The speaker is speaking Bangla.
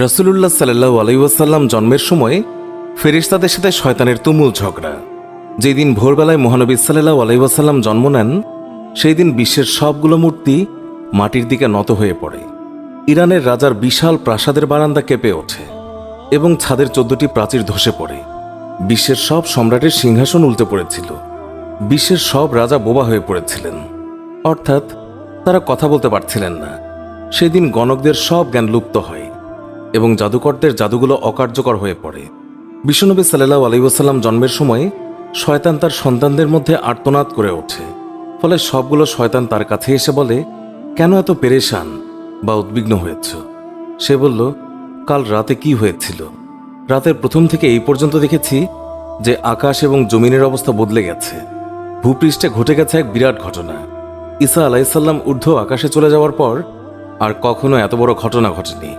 রাসূলুল্লাহ সাল্লাল্লাহু আলাইহি ওয়াসাল্লাম জন্মের সময় ফেরেশতাদের সাথে শয়তানের তুমুল ঝগড়া। যেদিন ভোরবেলায় মহানবী সাল্লাল্লাহু আলাইহি ওয়াসাল্লাম জন্ম নেন, সেই দিন বিশ্বের সবগুলো মূর্তি মাটির দিকে নত হয়ে পড়ে। ইরানের রাজার বিশাল প্রাসাদের বারান্দা কেঁপে ওঠে এবং ছাদের 14টি প্রাচীর ধসে পড়ে। বিশ্বের সব সম্রাটের সিংহাসন উল্টে পড়েছিল। বিশ্বের সব রাজা বোবা হয়ে পড়েছিলেন, অর্থাৎ তারা কথা বলতে পারছিলেন না। সেদিন গণকদের সব জ্ঞান লুপ্ত হয় এবং জাদুকরদের জাদুগুলো অকার্যকর হয়ে পড়ে। বিশ্বনবী সাল্লাল্লাহু আলাইহি ওয়াসাল্লাম জন্মের সময় শয়তান তার সন্তানদের মধ্যে আর্তনাদ করে ওঠে। ফলে সবগুলো শয়তান তার কাছে এসে বলে, কেন এত পেরেশান বা উদ্বিগ্ন হয়েছ? সে বলল, কাল রাতে কি হয়েছিল? রাতের প্রথম থেকে এই পর্যন্ত দেখেছি যে আকাশ এবং জমিনের অবস্থা বদলে গেছে। ভূপৃষ্ঠে ঘটে গেছে এক বিরাট ঘটনা। ঈসা আলাইহিস সালাম ঊর্ধ্ব আকাশে চলে যাওয়ার পর আর কখনো এত বড় ঘটনা ঘটেনি।